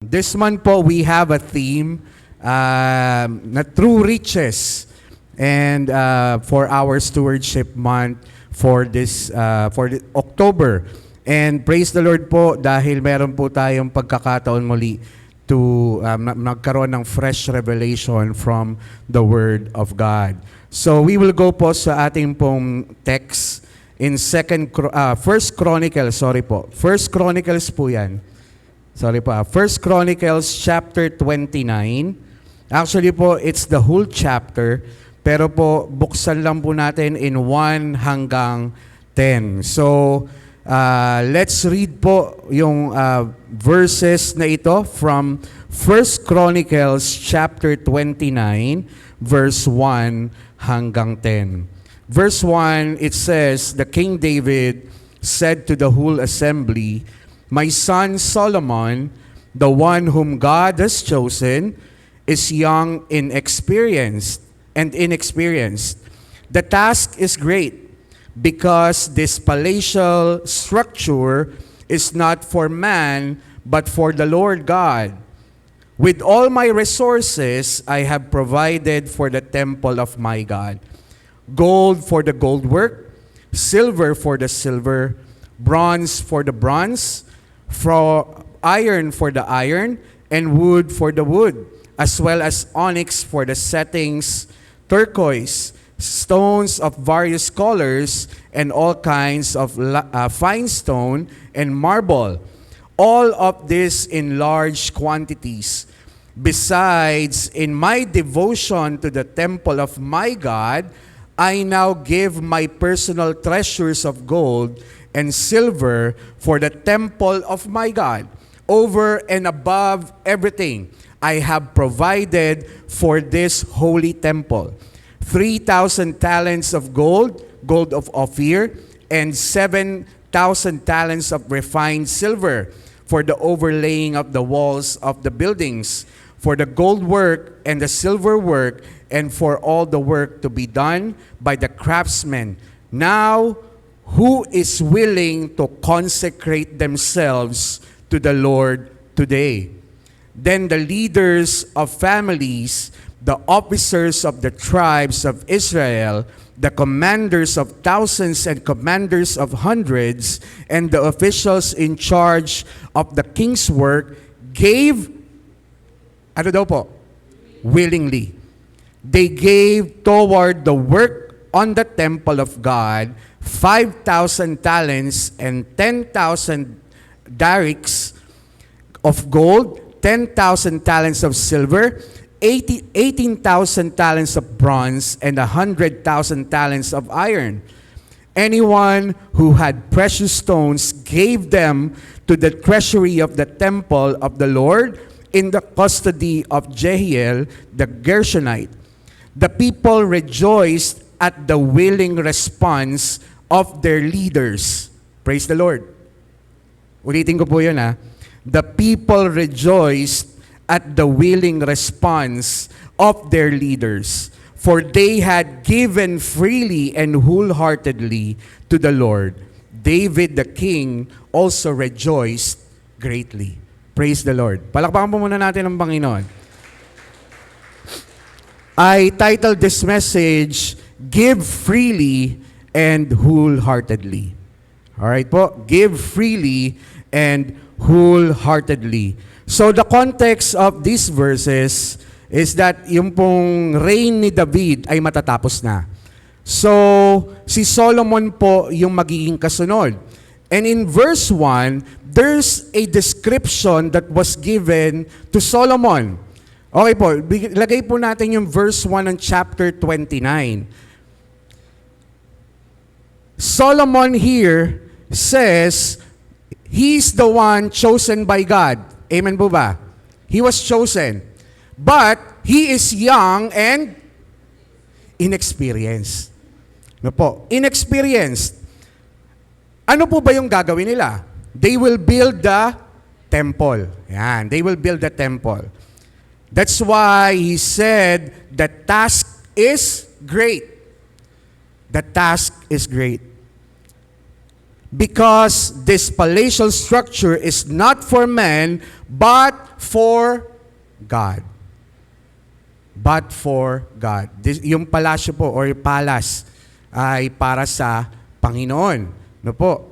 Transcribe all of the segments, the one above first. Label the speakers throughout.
Speaker 1: This month po, we have a theme na True Riches. And for our stewardship month for this October. And praise the Lord po dahil meron po tayong pagkakataon muli to magkaroon ng fresh revelation from the Word of God. So we will go po sa ating pong text in First Chronicles po yan. First Chronicles chapter 29. Actually po, it's the whole chapter, pero po buksan lang po natin in 1 hanggang 10. So let's read po yung verses na ito from First Chronicles chapter 29 verse 1 hanggang 10. Verse 1, it says, "The King David said to the whole assembly, 'My son Solomon, the one whom God has chosen, is young and inexperienced. The task is great, because this palatial structure is not for man, but for the Lord God. With all my resources, I have provided for the temple of my God. Gold for the gold work, silver for the silver, bronze for the bronze, iron for the iron, and wood for the wood, as well as onyx for the settings, turquoise, stones of various colors, and all kinds of fine stone and marble. All of this in large quantities. Besides, in my devotion to the temple of my God, I now give my personal treasures of gold and silver for the temple of my God. Over and above everything I have provided for this holy temple. 3,000 talents of gold of Ophir, and 7,000 talents of refined silver for the overlaying of the walls of the buildings, for the gold work and the silver work, and for all the work to be done by the craftsmen. Now, who is willing to consecrate themselves to the Lord today?' Then the leaders of families, the officers of the tribes of Israel, the commanders of thousands and commanders of hundreds, and the officials in charge of the king's work gave, willingly. They gave toward the work on the temple of God 5,000 talents and 10,000 darics of gold, 10,000 talents of silver, 18,000 talents of bronze, and 100,000 talents of iron. Anyone who had precious stones gave them to the treasury of the temple of the Lord in the custody of Jehiel the Gershonite. The people rejoiced at the willing response of their leaders." Praise the Lord. Ulitin ko po yun The people rejoiced at the willing response of their leaders, for they had given freely and wholeheartedly to the Lord. David the king also rejoiced greatly. Praise the Lord. Palakpakan po muna natin ang Panginoon. I titled this message, "Give Freely and Wholeheartedly." Alright po, give freely and wholeheartedly. So the context of these verses is that yung pong reign ni David ay matatapos na. So si Solomon po yung magiging kasunod. And in verse 1, there's a description that was given to Solomon. Okay po, lagay po natin yung verse 1 ng chapter 29. Solomon here says, he's the one chosen by God. Amen po ba? He was chosen. But he is young and inexperienced. No po? Inexperienced. Ano po ba yung gagawin nila? They will build the temple. Yan, they will build the temple. That's why he said, the task is great. The task is great. because this palatial structure is not for man, but for God. But for God. Yung palasyo po or palace ay para sa Panginoon. No po?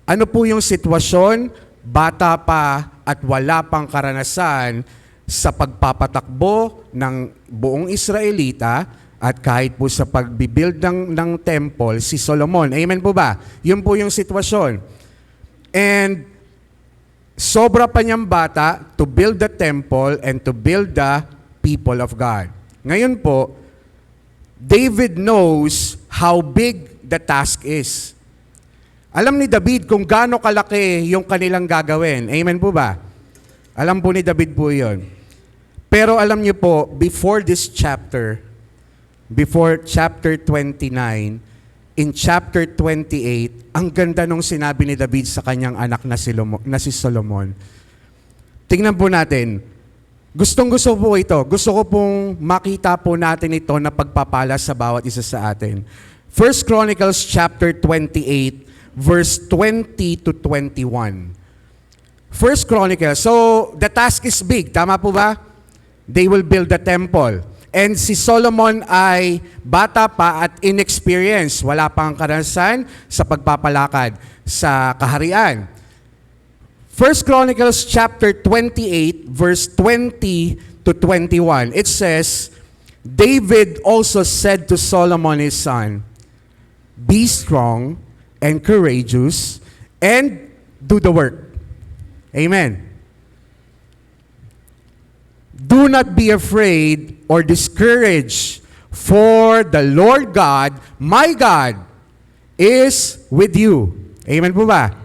Speaker 1: Ano po yung sitwasyon? Bata pa at wala pang karanasan sa pagpapatakbo ng buong Israelita at kahit po sa pagbibuild ng temple, si Solomon. Amen po ba? Yun po yung sitwasyon. And sobra pa niyang bata to build the temple and to build the people of God. Ngayon po, David knows how big the task is. Alam ni David kung gaano kalaki yung kanilang gagawin. Amen po ba? Alam po ni David po yun. Pero alam niyo po, before chapter 29, in chapter 28, ang ganda nung sinabi ni David sa kanyang anak na si Solomon. Tingnan po natin. Gustong-gusto po ito. Gusto ko pong makita po natin ito na pagpapala sa bawat isa sa atin. 1 Chronicles chapter 28, verse 20 to 21. 1 Chronicles. So, the task is big. Tama po ba? They will build the temple. And si Solomon ay bata pa at inexperienced. Wala pang karanasan sa pagpapalakad sa kaharian. 1 Chronicles chapter 28, verse 20 to 21. It says, David also said to Solomon his son, "Be strong and courageous, and do the work." Amen. Do not be afraid or discouraged, for the Lord God, my God, is with you. Amen po ba?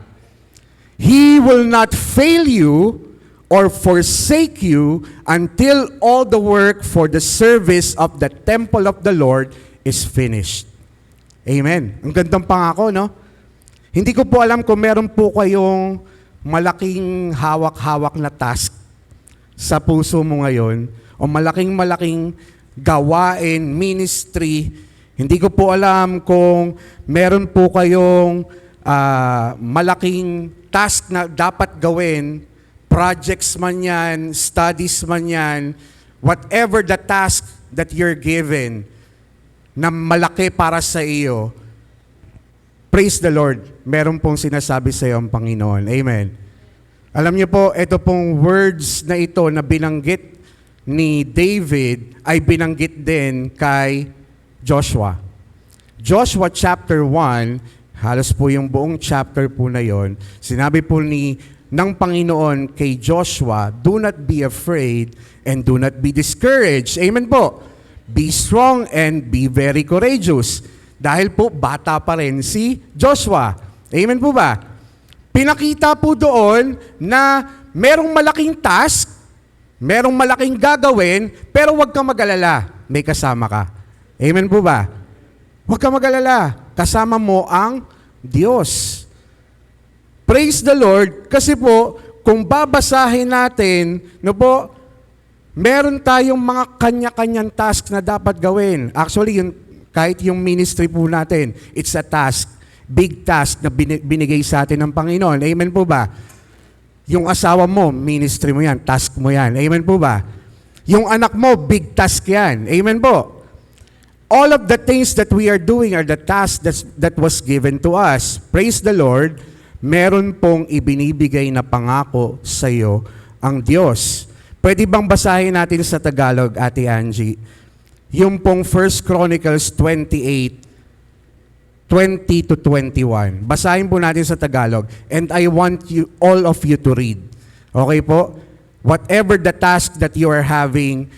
Speaker 1: He will not fail you or forsake you until all the work for the service of the temple of the Lord is finished. Amen. Ang gandang pangako, no? Hindi ko po alam kung meron po kayong malaking hawak-hawak na task sa puso mo ngayon o malaking gawain, ministry. Hindi ko po alam kung meron po kayong malaking task na dapat gawin, projects man yan, studies man yan, whatever the task that you're given na malaki para sa iyo, praise the Lord, meron pong sinasabi sa iyo ang Panginoon. Amen. Alam niyo po, ito pong words na ito na binanggit ni David ay binanggit din kay Joshua. Joshua chapter 1, halos po yung buong chapter po na yon, sinabi po ng Panginoon kay Joshua, "Do not be afraid and do not be discouraged." Amen po. Be strong and be very courageous. Dahil po, bata pa rin si Joshua. Amen po ba? Pinakita po doon na merong malaking task, merong malaking gagawin, pero huwag kang mag-alala. May kasama ka. Amen po ba? Huwag kang mag-alala. Kasama mo ang Diyos. Praise the Lord, kasi po, kung babasahin natin, no po, meron tayong mga kanya-kanyang task na dapat gawin. Actually, kahit yung ministry po natin, it's a task. Big task na binigay sa atin ng Panginoon. Amen po ba? Yung asawa mo, ministry mo yan, task mo yan. Amen po ba? Yung anak mo, big task yan. Amen po? All of the things that we are doing are the tasks that was given to us. Praise the Lord, meron pong ibinibigay na pangako sa iyo ang Diyos. Pwede bang basahin natin sa Tagalog, Ate Angie? Yung pong 1 Chronicles 28, 20 to 21. Basahin po natin sa Tagalog. And I want you, all of you to read. Okay po? Whatever the task that you are having,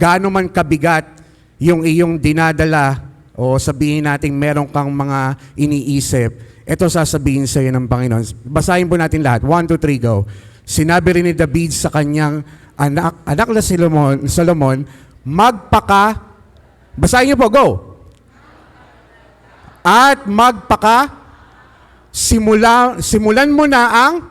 Speaker 1: gaano man kabigat yung iyong dinadala, o sabihin natin meron kang mga iniisip, ito sasabihin sa iyo ng Panginoon. Basahin po natin lahat. 1, 2, 3, go. Sinabi rin ni David sa kanyang anak na Solomon, basahin niyo po, go. At simulan mo na ang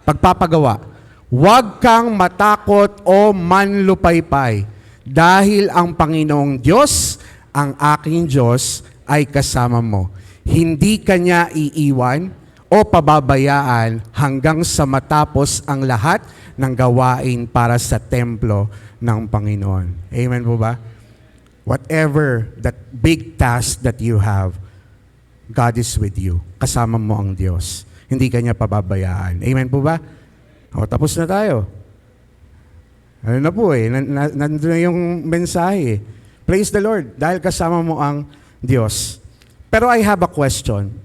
Speaker 1: pagpapagawa. Huwag kang matakot o manlupaypay, dahil ang Panginoong Diyos, ang aking Diyos, ay kasama mo. hindi kanya iiwan o pababayaan hanggang sa matapos ang lahat ng gawain para sa templo ng Panginoon. Amen po ba? Whatever that big task that you have, God is with you. Kasama mo ang Diyos. Hindi kanya pababayaan. Amen po ba? O, tapos na tayo. Ano na po nandun na yung mensahe. Praise the Lord, dahil kasama mo ang Diyos. Pero I have a question.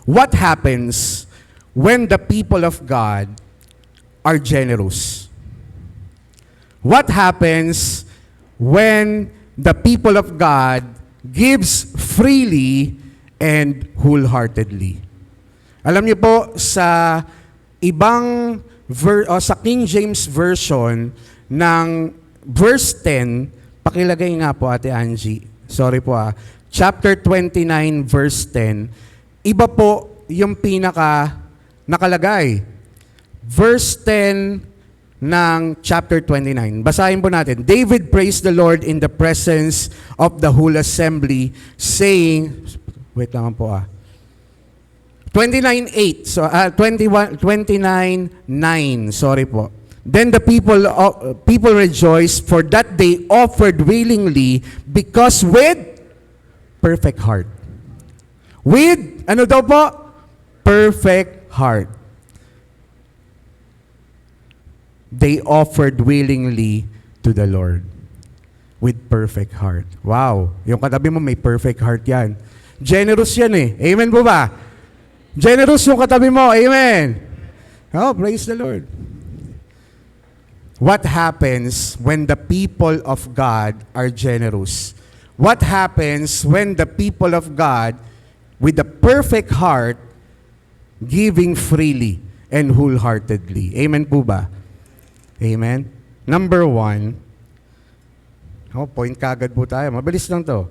Speaker 1: What happens when the people of God are generous? What happens when the people of God gives freely and wholeheartedly? Alam niyo po, sa ibang sa King James Version ng verse 10, pakilagay nga po Ate Angie. Sorry po Chapter 29 verse 10. Iba po yung pinaka nakalagay. Verse 10 ng chapter 29. Basahin po natin. David praised the Lord in the presence of the whole assembly, saying, wait lang po 29:8. So 29:9. Sorry po. Then the people rejoiced, for that they offered willingly, because with perfect heart. With, ano daw po? Perfect heart. They offered willingly to the Lord. With perfect heart. Wow. Yung katabi mo may perfect heart yan. Generous yan Amen po ba? Generous yung katabi mo. Amen. Oh, praise the Lord. What happens when the people of God are generous? What happens when the people of God, with a perfect heart, giving freely and wholeheartedly? Amen po ba? Amen? Number 1, point kagad po tayo. Mabilis lang to.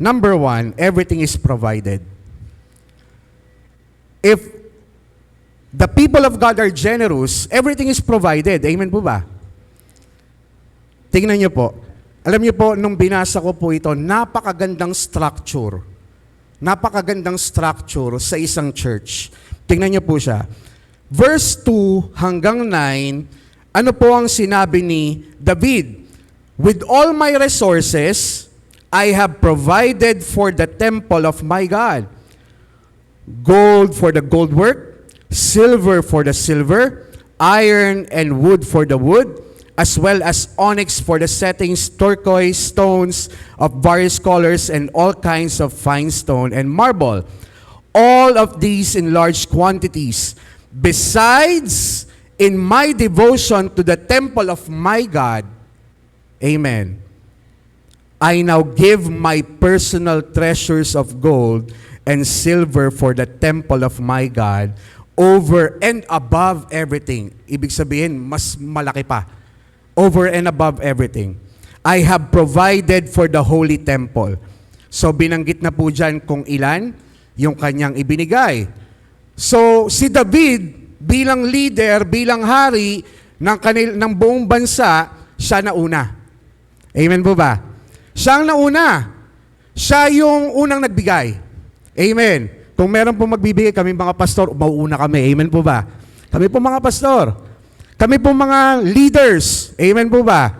Speaker 1: Number 1, everything is provided. If the people of God are generous, everything is provided. Amen po ba? Tingnan niyo po. Alam niyo po, nung binasa ko po ito, napakagandang structure. Napakagandang structure sa isang church. Tingnan niyo po siya. Verse 2 hanggang 9, ano po ang sinabi ni David? With all my resources, I have provided for the temple of my God. Gold for the gold work, silver for the silver, iron and wood for the wood, as well as onyx for the settings, turquoise stones of various colors, and all kinds of fine stone and marble. All of these in large quantities. Besides, in my devotion to the temple of my God, amen, I now give my personal treasures of gold and silver for the temple of my God, over and above everything. Ibig sabihin, mas malaki pa. Over and above everything. I have provided for the holy temple. So binanggit na po dyan kung ilan yung kanyang ibinigay. So si David, bilang leader, bilang hari ng buong bansa, siya nauna. Amen po ba? Siya ang nauna. Siya yung unang nagbigay. Amen. Kung meron po magbibigay, kami mga pastor, mauuna kami. Amen po ba? Kami po mga pastor. Kami po mga leaders. Amen po ba?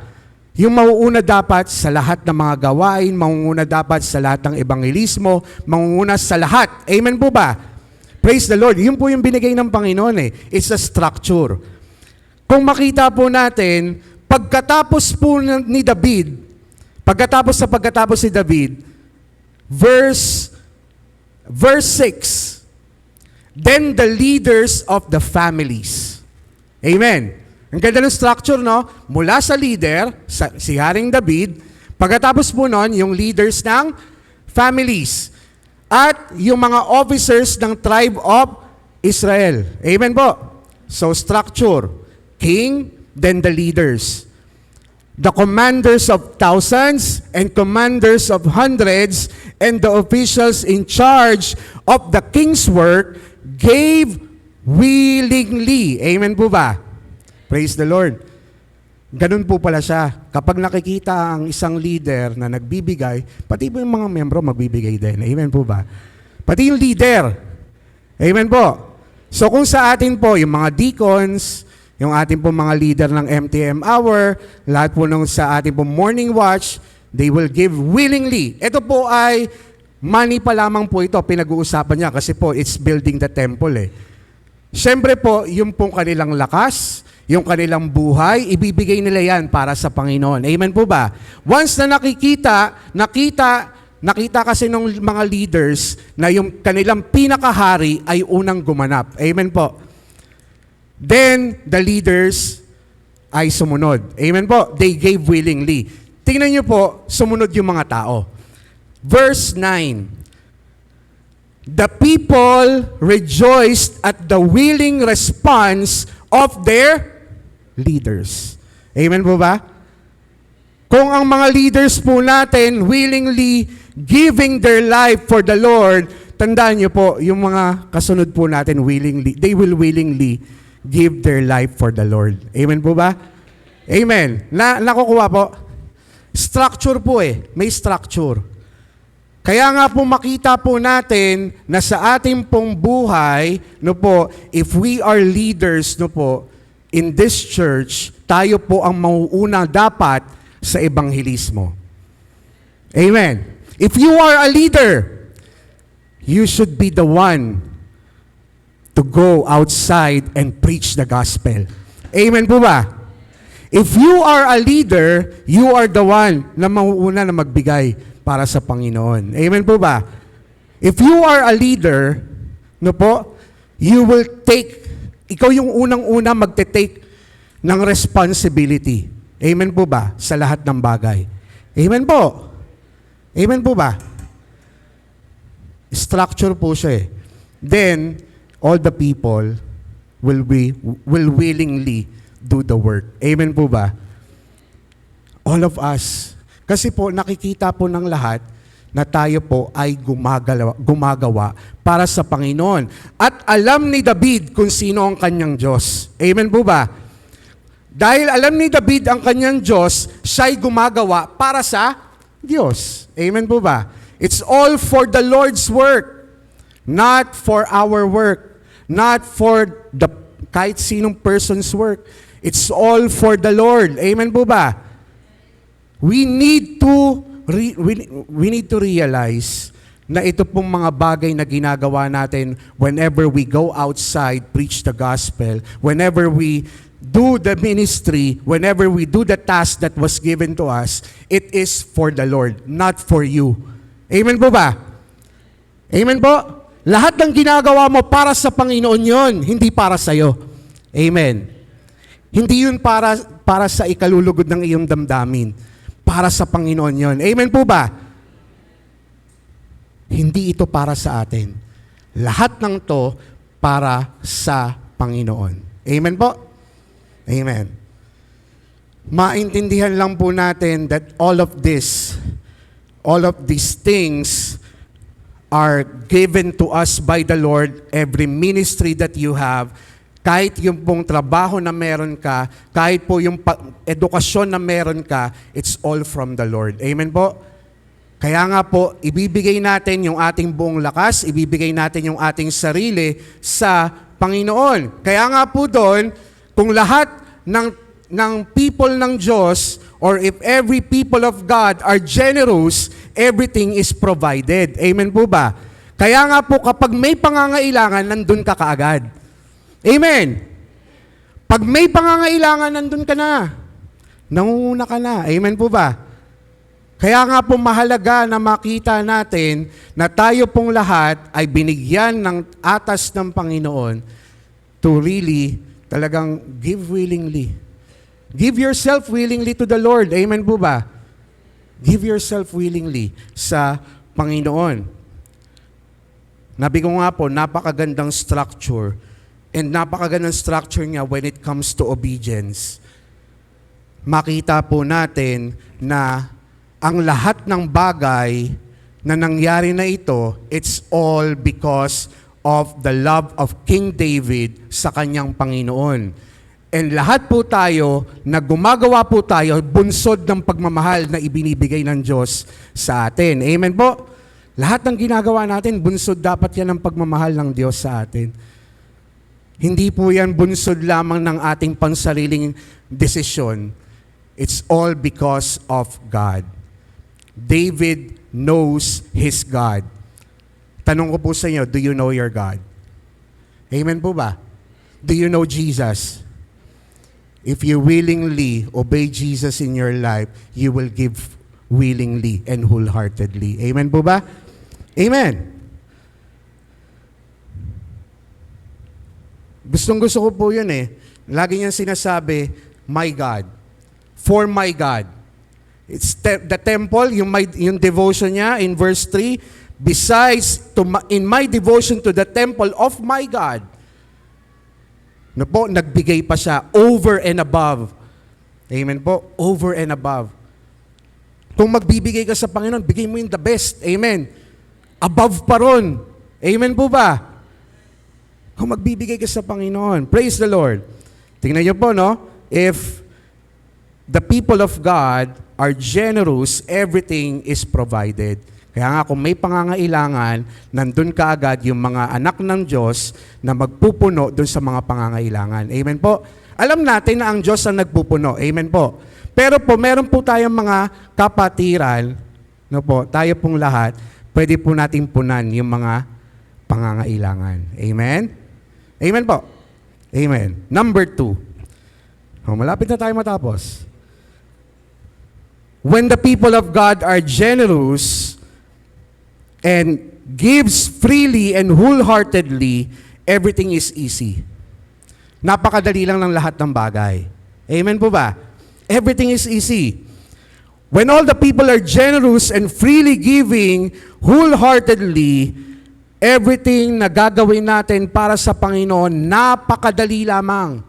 Speaker 1: Yung mauuna dapat sa lahat ng mga gawain, mauuna dapat sa lahat ng ebanghelismo, mauuna sa lahat. Amen po ba? Praise the Lord. Yun po yung binigay ng Panginoon It's a structure. Kung makita po natin, pagkatapos po ni David, pagkatapos ni David, verse 6, then the leaders of the families. Amen. Ang ganda ng structure, no? Mula sa leader, si Haring David, pagkatapos po nun, yung leaders ng families. At yung mga officers ng tribe of Israel. Amen po. So structure, king, then the leaders. The commanders of thousands and commanders of hundreds and the officials in charge of the king's work gave willingly. Amen po ba? Praise the Lord. Ganun po pala siya. Kapag nakikita ang isang leader na nagbibigay, pati po yung mga membro magbibigay din. Amen po ba? Pati yung leader. Amen po. So kung sa atin po, yung mga deacons, yung ating po mga leader ng MTM Hour, lahat po nung sa ating po morning watch, they will give willingly. Ito po ay money pa lamang po ito, pinag-uusapan niya kasi po it's building the temple eh. Siyempre po, yung pong kanilang lakas, yung kanilang buhay, ibibigay nila yan para sa Panginoon. Amen po ba? Once na nakita kasi ng mga leaders na yung kanilang pinakahari ay unang gumanap. Amen po. Then, the leaders ay sumunod. Amen po. They gave willingly. Tingnan niyo po, sumunod yung mga tao. Verse 9. The people rejoiced at the willing response of their leaders. Amen po ba? Kung ang mga leaders po natin willingly giving their life for the Lord, tandaan niyo po, yung mga kasunod po natin willingly, they will willingly give their life for the Lord. Amen po ba? Amen. Nakukuha po? Structure po eh. May structure. Kaya nga po makita po natin na sa ating pong buhay, no po, if we are leaders, no po, in this church, tayo po ang mauuna dapat sa ebanghelismo. Amen. If you are a leader, you should be the one to go outside and preach the gospel. Amen po ba? If you are a leader, you are the one na mauuna na magbigay para sa Panginoon. Amen po ba? If you are a leader, no po, you will take, ikaw yung unang-una magte-take ng responsibility. Amen po ba? Sa lahat ng bagay. Amen po. Amen po ba? Structure po siya eh. Then, all the people will willingly do the work. Amen po ba? All of us. Kasi po, nakikita po ng lahat na tayo po ay gumagawa para sa Panginoon. At alam ni David kung sino ang kanyang Diyos. Amen po ba? Dahil alam ni David ang kanyang Diyos, siya'y gumagawa para sa Diyos. Amen po ba? It's all for the Lord's work, not for our work, not for the kahit sinong person's work. It's all for the Lord. Amen po ba? We need to realize na ito pong mga bagay na ginagawa natin whenever we go outside, preach the gospel, whenever we do the ministry, whenever we do the task that was given to us, it is for the Lord, not for you. Amen po ba? Amen po? Lahat ng ginagawa mo para sa Panginoon yon, hindi para sa iyo. Amen. Hindi yun para sa ikalulugod ng iyong damdamin. Para sa Panginoon yon. Amen po ba? Hindi ito para sa atin. Lahat ng to para sa Panginoon. Amen po? Amen. Maintindihan lang po natin that all of these things are given to us by the Lord. Every ministry that you have, kahit yung pong trabaho na meron ka, kahit po yung edukasyon na meron ka, it's all from the Lord. Amen po? Kaya nga po, ibibigay natin yung ating buong lakas, ibibigay natin yung ating sarili sa Panginoon. Kaya nga po doon, kung lahat ng people ng Diyos, or if every people of God are generous, everything is provided. Amen po ba? Kaya nga po, kapag may pangangailangan, nandun ka kaagad. Amen. Pag may pangangailangan, nandun ka na. Nangunguna ka na. Amen po ba? Kaya nga po mahalaga na makita natin na tayo pong lahat ay binigyan ng atas ng Panginoon to really talagang give willingly. Give yourself willingly to the Lord. Amen po ba? Give yourself willingly sa Panginoon. Nabi ko nga po, napakagandang structure. And napakagandang structure niya when it comes to obedience. Makita po natin na ang lahat ng bagay na nangyari na ito, it's all because of the love of King David sa kanyang Panginoon. And lahat po tayo na gumagawa po tayo, bunsod ng pagmamahal na ibinibigay ng Diyos sa atin. Amen po? Lahat ng ginagawa natin, bunsod dapat yan ng pagmamahal ng Diyos sa atin. Hindi po yan bunsod lamang ng ating pansariling desisyon. It's all because of God. David knows his God. Tanong ko po sa inyo, do you know your God? Amen po ba? Do you know Jesus? If you willingly obey Jesus in your life, you will give willingly and wholeheartedly. Amen po ba? Amen. Gustong-gusto ko po yun eh. Lagi niyang sinasabi, my God. For my God. It's the temple, yung devotion niya in verse 3, besides, in my devotion to the temple of my God, nagbigay pa siya over and above. Amen po? Over and above. Kung magbibigay ka sa Panginoon, bigay mo yung the best. Amen. Above pa ron. Amen po ba? Kung magbibigay ka sa Panginoon. Praise the Lord. Tingnan niyo po, no? If the people of God are generous, everything is provided. Kaya nga kung may pangangailangan, nandun kaagad yung mga anak ng Diyos na magpupuno dun sa mga pangangailangan. Amen po? Alam natin na ang Diyos ang nagpupuno. Amen po? Pero po, meron po tayong mga kapatiran, no po, tayo pong lahat, pwede po natin punan yung mga pangangailangan. Amen? Amen po? Amen. Number 2. Malapit na tayo matapos. When the people of God are generous and gives freely and wholeheartedly, everything is easy. Napakadali lang ng lahat ng bagay. Amen po ba? Everything is easy. When all the people are generous and freely giving wholeheartedly, everything na gagawin natin para sa Panginoon, napakadali lamang.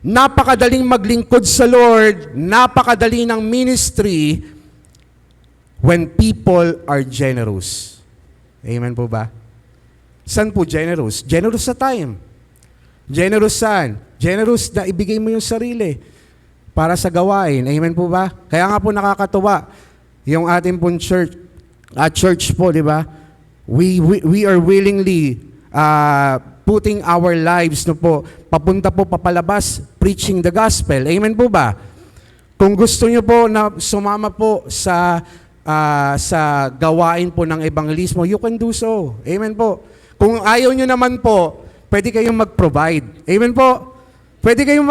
Speaker 1: Napakadaling maglingkod sa Lord, napakadali ng ministry when people are generous. Amen po ba? Saan po generous? Generous sa time. Generous saan? Generous na ibigay mo yung sarili para sa gawain. Amen po ba? Kaya nga po nakakatuwa yung ating pong church po, di ba? We are willingly putting our lives no po, papunta po papalabas, preaching the gospel. Amen po ba? Kung gusto niyo po na sumama po sa gawain po ng evangelismo, you can do so. Amen po. Kung ayaw niyo naman po, pwede kayong mag-provide. Amen po. Pwede kayong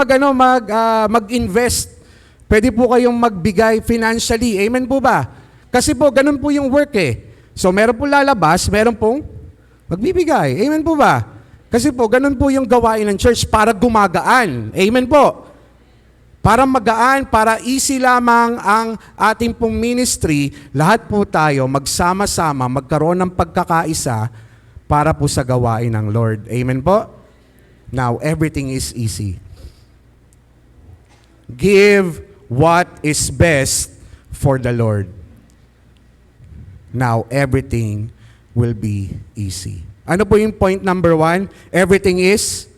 Speaker 1: mag-invest. Pwede po kayong magbigay financially. Amen po ba? Kasi po, ganun po yung work eh. So, meron po lalabas, meron pong magbibigay. Amen po ba? Kasi po, ganun po yung gawain ng church para gumagaan. Amen po. Para magaan, para easy lamang ang ating pong ministry, lahat po tayo magsama-sama, magkaroon ng pagkakaisa para po sa gawain ng Lord. Amen po? Now, everything is easy. Give what is best for the Lord. Now, everything will be easy. Ano po yung point number 1? Everything is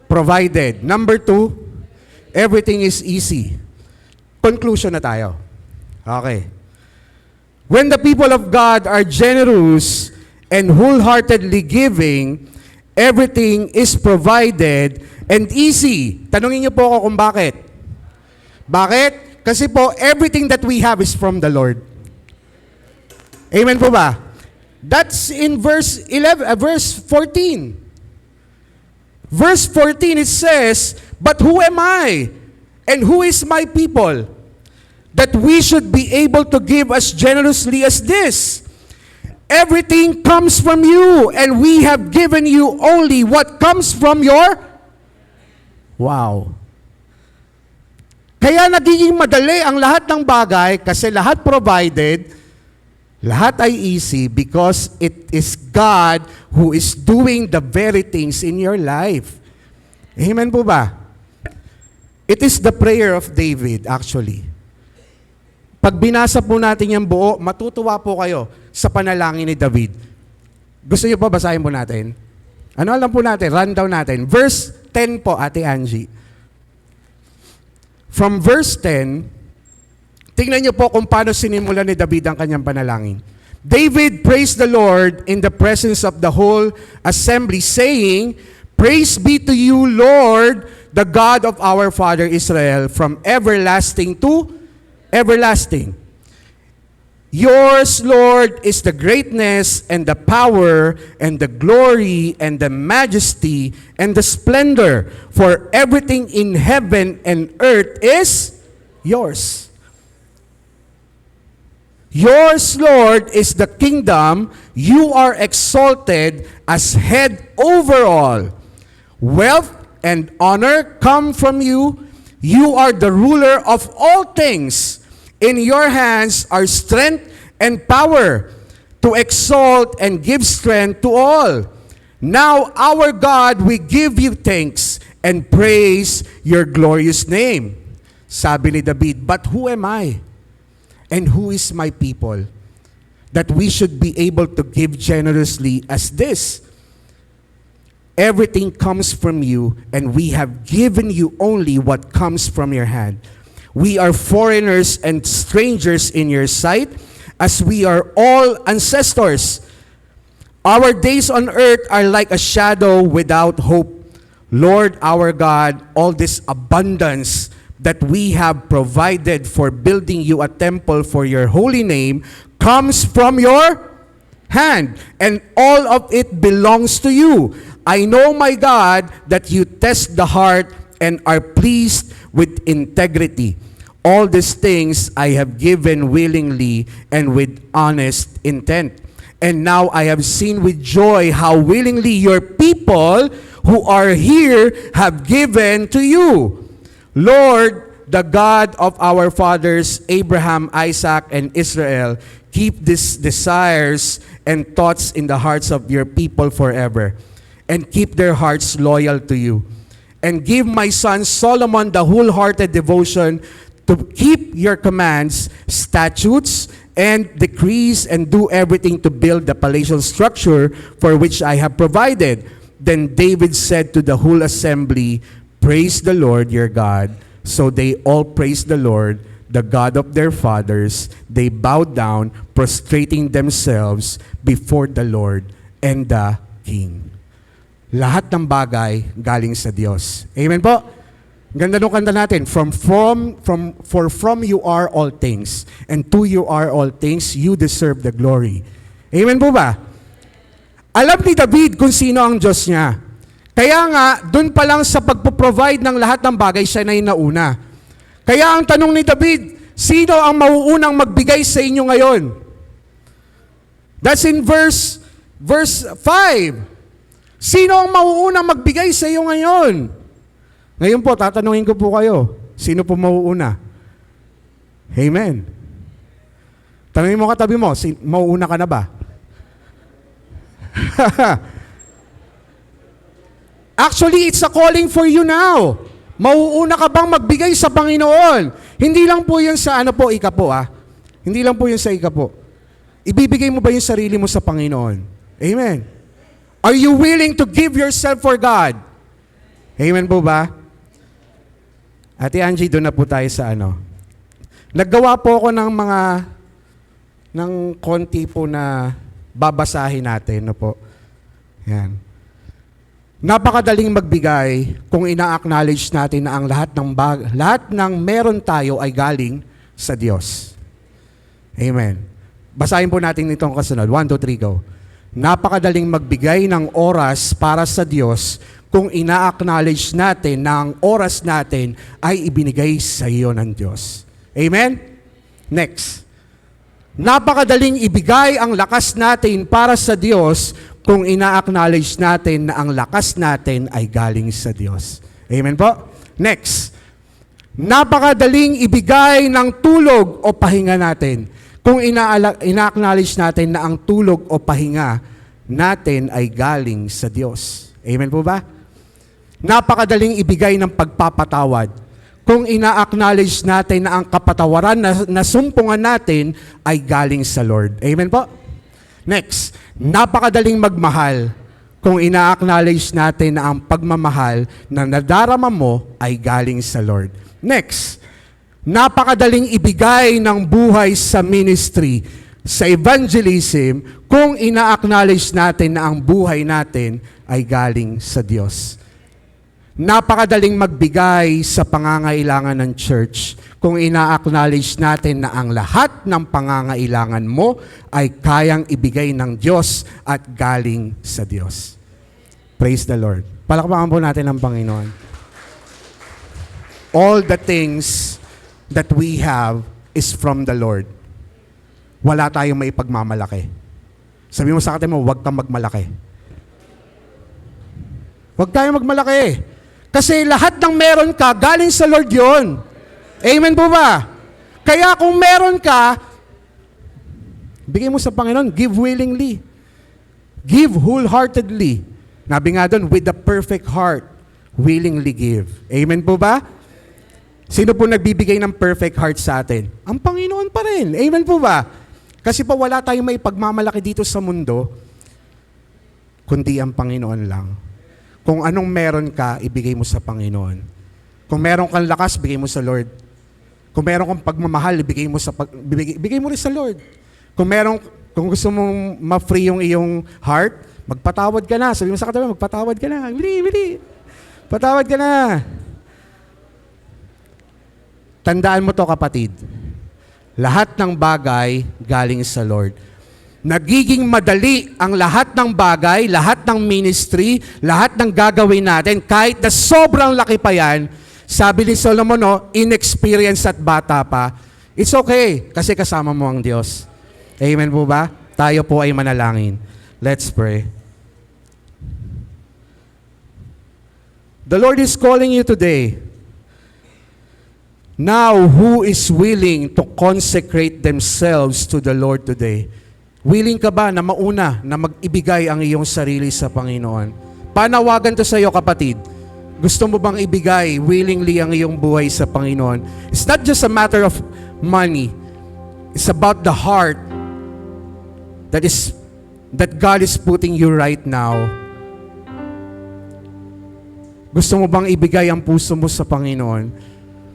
Speaker 1: provided. Number 2, everything is easy. Conclusion na tayo. Okay. When the people of God are generous and wholeheartedly giving, everything is provided and easy. Tanungin niyo po ako kung bakit. Bakit? Kasi po, everything that we have is from the Lord. Amen po ba? That's in verse 14. Verse 14 it says, "But who am I, and who is my people, that we should be able to give as generously as this? Everything comes from you, and we have given you only what comes from your..." Wow. Kaya nagiging madali ang lahat ng bagay kasi lahat provided. Lahat ay easy because it is God who is doing the very things in your life. Amen po ba? It is the prayer of David actually. Pag binasa po natin yung buo, matutuwa po kayo sa panalangin ni David. Gusto niyo pa basahin po natin? Ano alam po natin? Rundown natin. Verse 10 po, Ate Angie. from verse 10, tingnan niyo po kung paano sinimulan ni David ang kanyang panalangin. David praised the Lord in the presence of the whole assembly, saying, "Praise be to you, Lord, the God of our father Israel, from everlasting to everlasting. Yours, Lord, is the greatness and the power and the glory and the majesty and the splendor, for everything in heaven and earth is yours. Yours, Lord, is the kingdom. You are exalted as head over all. Wealth and honor come from you. You are the ruler of all things. In your hands are strength and power to exalt and give strength to all. Now, our God, we give you thanks and praise your glorious name." Sabi ni David, "But who am I? And who is my people, that we should be able to give generously as this? Everything comes from you, and we have given you only what comes from your hand. We are foreigners and strangers in your sight, as we are all ancestors. Our days on earth are like a shadow without hope. Lord our God, all this abundance that we have provided for building you a temple for your holy name comes from your hand, and all of it belongs to you. I know, my God, that you test the heart and are pleased with integrity. All these things I have given willingly and with honest intent. And now I have seen with joy how willingly your people who are here have given to you. Lord, the God of our fathers, Abraham, Isaac, and Israel, keep these desires and thoughts in the hearts of your people forever, and keep their hearts loyal to you. And give my son Solomon the wholehearted devotion to keep your commands, statutes, and decrees, and do everything to build the palatial structure for which I have provided." Then David said to the whole assembly, "Praise the Lord your God." So they all praised the Lord, the God of their fathers. They bowed down, prostrating themselves before the Lord and the King. Lahat ng bagay galing sa Diyos. Amen po? Ganda nung kanta natin, for from you are all things, and to you are all things, you deserve the glory. Amen po ba? Alam ni David kung sino ang Diyos niya. Kaya nga, dun pa lang sa pagpo-provide ng lahat ng bagay, siya na yung nauna. Kaya ang tanong ni David, sino ang mauunang magbigay sa inyo ngayon? That's in verse 5. Sino ang mauunang magbigay sa iyo ngayon? Ngayon po, tatanungin ko po kayo, sino po mauuna? Amen. Tanungin mo katabi mo, mauuna ka na ba? Actually, it's a calling for you now. Mauuna ka bang magbigay sa Panginoon? Hindi lang po yun sa ika po. Hindi lang po yun sa ika po. Ibibigay mo ba yung sarili mo sa Panginoon? Amen. Are you willing to give yourself for God? Amen po ba? Ate Angie, doon na po tayo sa Naggawa po ako ng konti po na babasahin natin, po. Yan. Napakadaling magbigay kung ina-acknowledge natin na ang lahat ng meron tayo ay galing sa Diyos. Amen. Basahin po natin itong kasunod. 1, 2, 3, go. Napakadaling magbigay ng oras para sa Diyos kung ina-acknowledge natin na ang oras natin ay ibinigay sa iyo ng Diyos. Amen? Next. Napakadaling ibigay ang lakas natin para sa Diyos kung ina-acknowledge natin na ang lakas natin ay galing sa Diyos. Amen po? Next. Napakadaling ibigay ng tulog o pahinga natin kung ina-acknowledge natin na ang tulog o pahinga natin ay galing sa Diyos. Amen po ba? Napakadaling ibigay ng pagpapatawad kung ina-acknowledge natin na ang kapatawaran na nasumpungan natin ay galing sa Lord. Amen po? Next, napakadaling magmahal kung ina-acknowledge natin na ang pagmamahal na nadarama mo ay galing sa Lord. Next, Napakadaling ibigay ng buhay sa ministry, sa evangelism, kung ina-acknowledge natin na ang buhay natin ay galing sa Diyos. Napakadaling magbigay sa pangangailangan ng church kung ina-acknowledge natin na ang lahat ng pangangailangan mo ay kayang ibigay ng Diyos at galing sa Diyos. Praise the Lord. Palakpakan po natin ang Panginoon. All the things that we have is from the Lord. Wala tayong maipagmamalaki. Sabi mo sa atin mo, huwag kang magmalaki. Huwag tayong magmalaki. Kasi lahat ng meron ka, galing sa Lord yon. Amen po ba? Kaya kung meron ka, bigay mo sa Panginoon, give willingly. Give wholeheartedly. Nabi nga doon, with the perfect heart, willingly give. Amen po ba? Sino po nagbibigay ng perfect heart sa atin? Ang Panginoon pa rin. Amen po ba? Kasi pa wala tayong may pagmamalaki dito sa mundo, kundi ang Panginoon lang. Kung anong meron ka, ibigay mo sa Panginoon. Kung meron kang lakas, bigay mo sa Lord. Kung meron kang pagmamahal, bigay mo rin sa Lord. Kung gusto mong ma-free yung iyong heart, magpatawad ka na. Sabi mo sa katabi, magpatawad ka na. Bili. Patawad ka na. Tandaan mo to, kapatid. Lahat ng bagay galing sa Lord. Nagiging madali ang lahat ng bagay, lahat ng ministry, lahat ng gagawin natin, kahit na sobrang laki pa yan, sabi ni Solomon, inexperienced at bata pa, it's okay, kasi kasama mo ang Diyos. Amen po ba? Tayo po ay manalangin. Let's pray. The Lord is calling you today. Now, who is willing to consecrate themselves to the Lord today? Willing ka ba na mauna na mag-ibigay ang iyong sarili sa Panginoon? Panawagan to sa iyo, kapatid. Gusto mo bang ibigay willingly ang iyong buhay sa Panginoon? It's not just a matter of money. It's about the heart that God is putting you right now. Gusto mo bang ibigay ang puso mo sa Panginoon?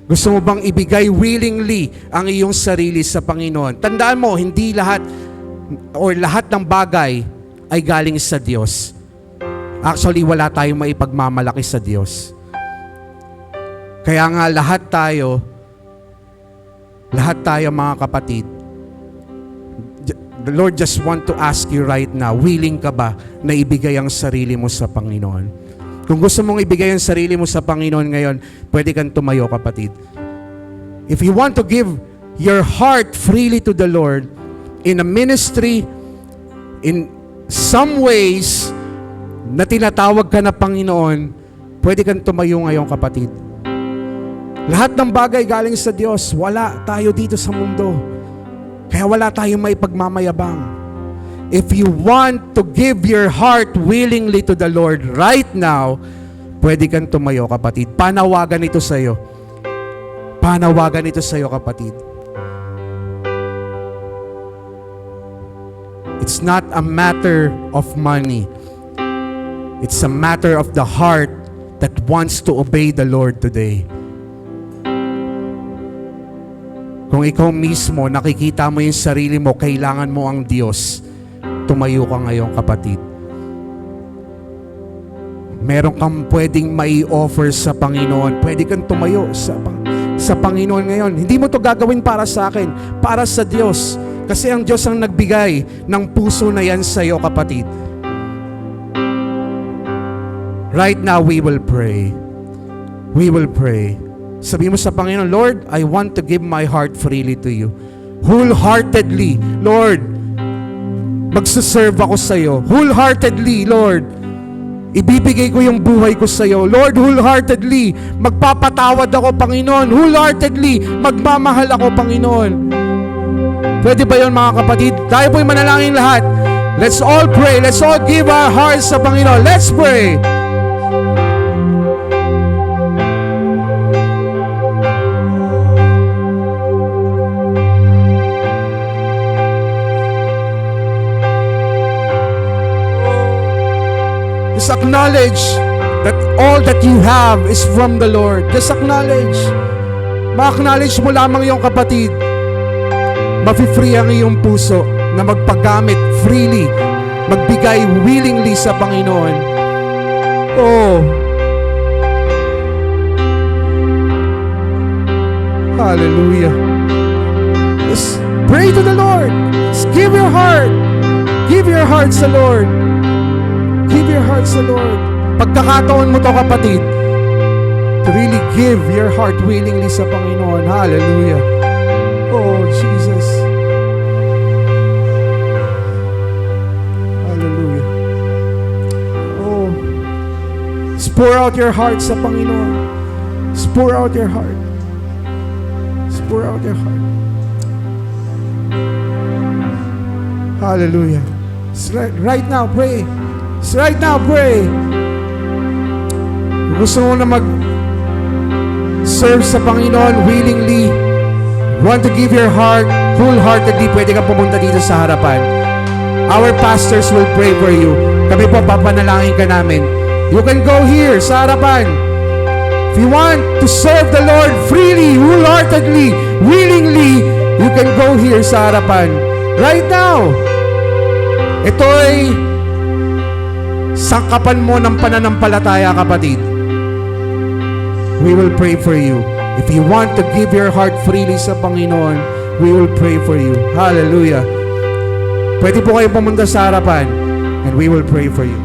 Speaker 1: Gusto mo bang ibigay willingly ang iyong sarili sa Panginoon? Tandaan mo, hindi lahat ng bagay ay galing sa Diyos. Actually, wala tayong maipagmamalaki sa Diyos. Kaya nga lahat tayo mga kapatid, the Lord just want to ask you right now, willing ka ba na ibigay ang sarili mo sa Panginoon? Kung gusto mong ibigay ang sarili mo sa Panginoon ngayon, pwede kang tumayo, kapatid. If you want to give your heart freely to the Lord, in a ministry, in some ways, na tinatawag ka na Panginoon, pwede kang tumayo ngayon, kapatid. Lahat ng bagay galing sa Diyos. Wala tayo dito sa mundo. Kaya wala tayong may pagmamayabang. If you want to give your heart willingly to the Lord right now, pwede kang tumayo, kapatid. Panawagan ito sa iyo. Panawagan ito sa iyo, kapatid. It's not a matter of money. It's a matter of the heart that wants to obey the Lord today. Kung ikaw mismo, nakikita mo yung sarili mo, kailangan mo ang Diyos, tumayo ka ngayon, kapatid. Meron kang pwedeng mai-offer sa Panginoon. Pwede kang tumayo sa Panginoon ngayon. Hindi mo to gagawin para sa akin, para sa Diyos. Kasi ang Diyos ang nagbigay ng puso na yan sa iyo, kapatid. Right now, we will pray. We will pray. Sabi mo sa Panginoon, Lord, I want to give my heart freely to you. Wholeheartedly, Lord, magsaserve ako sa iyo. Wholeheartedly, Lord, ibibigay ko yung buhay ko sa iyo. Lord, wholeheartedly, magpapatawad ako, Panginoon. Wholeheartedly, magmamahal ako, Panginoon. Pwede ba yun, mga kapatid? Tayo po'y manalangin lahat. Let's all pray. Let's all give our hearts sa Panginoon. Let's pray. Just acknowledge that all that you have is from the Lord. Just acknowledge. ma-acknowledge mo lamang yung kapatid, mafi-free ang iyong puso na magpagamit freely, magbigay willingly sa Panginoon. Oh, hallelujah. Just pray to the Lord. Just give your heart. Give your heart sa Lord. Give your heart sa Lord. Pagkakataon mo to, kapatid, to really give your heart willingly sa Panginoon. Hallelujah. Oh, Jesus. Hallelujah. Oh, just pour out your heart sa Panginoon. Just pour out your heart. Just pour out your heart. Hallelujah. Right now, pray. Right now, pray. Gusto mo na mag-serve sa Panginoon willingly, want to give your heart wholeheartedly, pwede kang pumunta dito sa harapan. Our pastors will pray for you. Kami po, papanalangin ka namin. You can go here sa harapan. If you want to serve the Lord freely, wholeheartedly, willingly, you can go here sa harapan. Right now. Ito ay sangkapan mo ng pananampalataya, kapatid. We will pray for you. If you want to give your heart freely sa Panginoon, we will pray for you. Hallelujah. Pwede po kayo pumunta sa harapan and we will pray for you.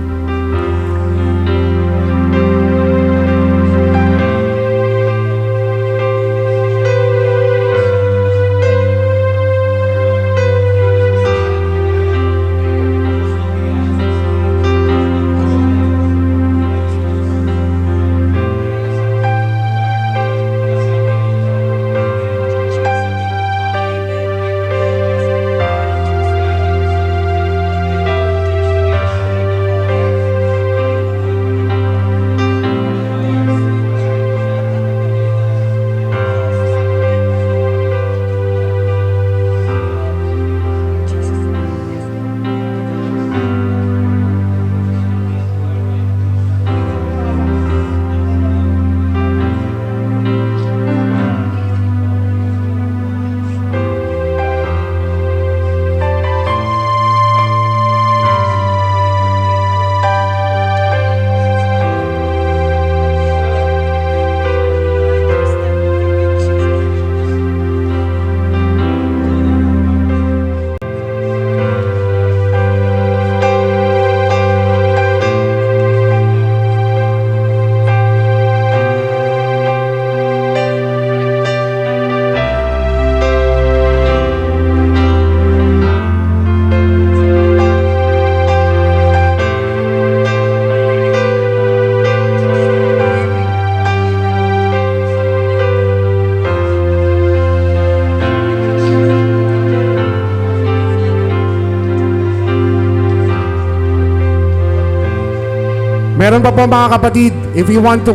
Speaker 1: Meron pa po mga kapatid, if you want to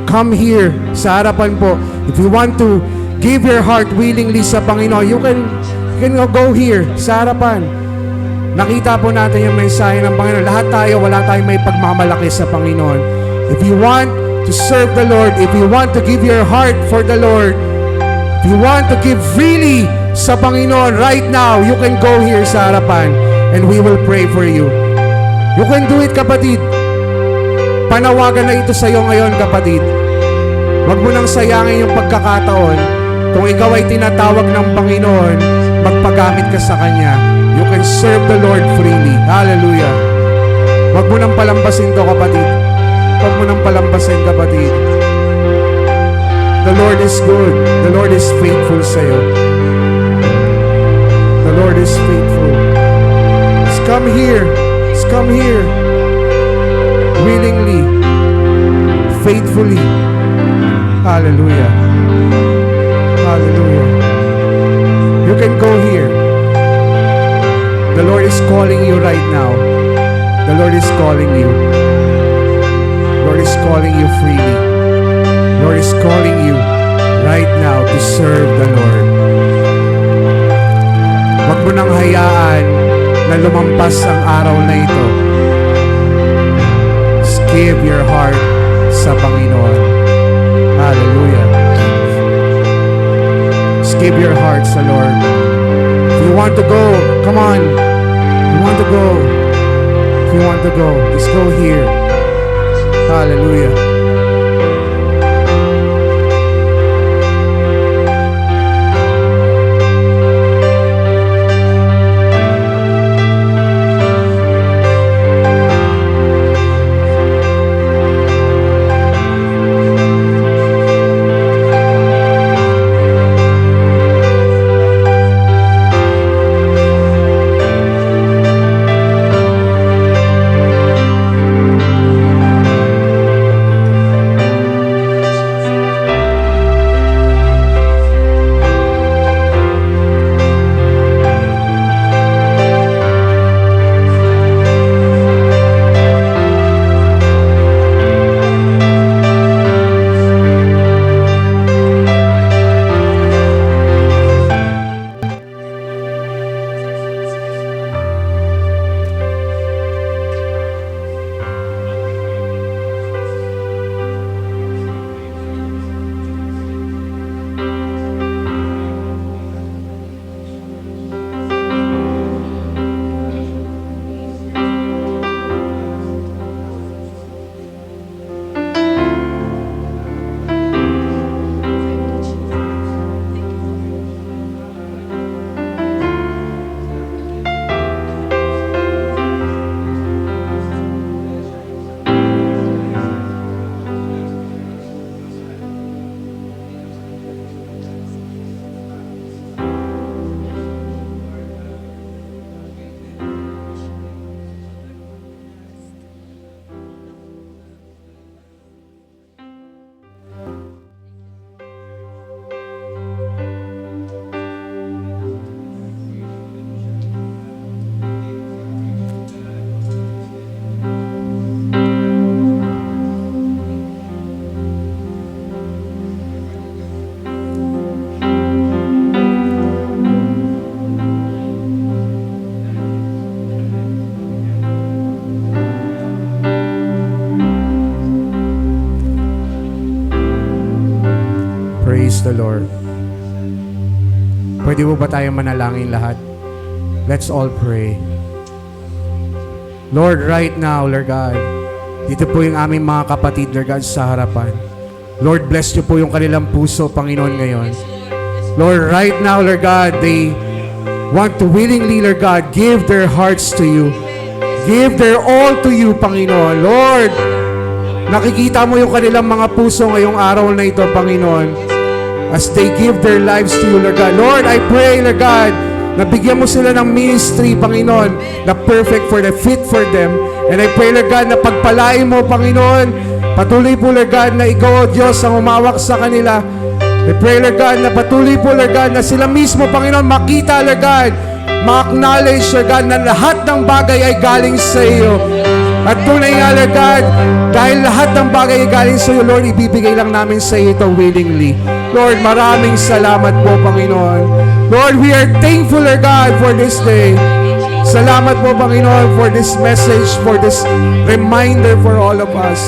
Speaker 1: come here sa harapan po, if you want to give your heart willingly sa Panginoon, you can go here sa harapan. Nakita po natin yung mensahe ng Panginoon. Lahat tayo, wala tayong may pagmamalaki sa Panginoon. If you want to serve the Lord, if you want to give your heart for the Lord, if you want to give freely sa Panginoon right now, you can go here sa harapan and we will pray for you. You can do it, kapatid. Panawagan na ito sa iyo ngayon, kapatid. Huwag mo nang sayangin yung pagkakataon. Kung ikaw ay tinatawag ng Panginoon, magpagamit ka sa Kanya. You can serve the Lord freely. Hallelujah. Huwag mo nang palambasin to, kapatid. Huwag mo nang palambasin, kapatid. The Lord is good. The Lord is faithful sa iyo. The Lord is faithful. Just come here. Just come here. Willingly, faithfully. Hallelujah. Hallelujah. You can go here. The Lord is calling you right now. The Lord is calling you. The Lord is calling you freely. The Lord is calling you right now to serve the Lord. Huwag mo nang hayaan na lumampas ang araw na ito. Give your heart sa Panginoon. Hallelujah. give your hearts, Lord. If you want to go, come on. If you want to go. If you want to go, just go here. Hallelujah. Praise the Lord. Pwede mo ba tayong manalangin lahat? Let's all pray. Lord, right now, Lord God, dito po yung aming mga kapatid, Lord God, sa harapan. Lord, bless niyo po yung kanilang puso, Panginoon, ngayon. Lord, right now, Lord God, they want to willingly, Lord God, give their hearts to you. Give their all to you, Panginoon. Lord, nakikita mo yung kanilang mga puso ngayong araw na ito, Panginoon, as they give their lives to you, Lord God. Lord, I pray, Lord God, na bigyan mo sila ng ministry, Panginoon, na perfect for them, fit for them. And I pray, Lord God, na pagpalain mo, Panginoon, patuloy po, Lord God, na ikaw, Diyos, ang umawak sa kanila. I pray, Lord God, na patuloy po, Lord God, na sila mismo, Panginoon, makita, Lord God, ma-acknowledge, Lord God, na lahat ng bagay ay galing sa iyo. At tunay nga, Lord God, dahil lahat ng bagay ay galing sa iyo, Lord, ibibigay lang namin sa iyo ito willingly. Lord, maraming salamat po, Panginoon. Lord, we are thankful, Lord God, for this day. Salamat po, Panginoon, for this message, for this reminder for all of us.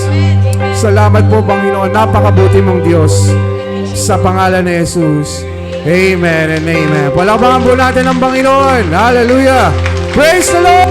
Speaker 1: Salamat po, Panginoon. Napakabuti mong Diyos. Sa pangalan ni Jesus. Amen and amen. Palakpakan po natin ang Panginoon. Hallelujah. Praise the Lord!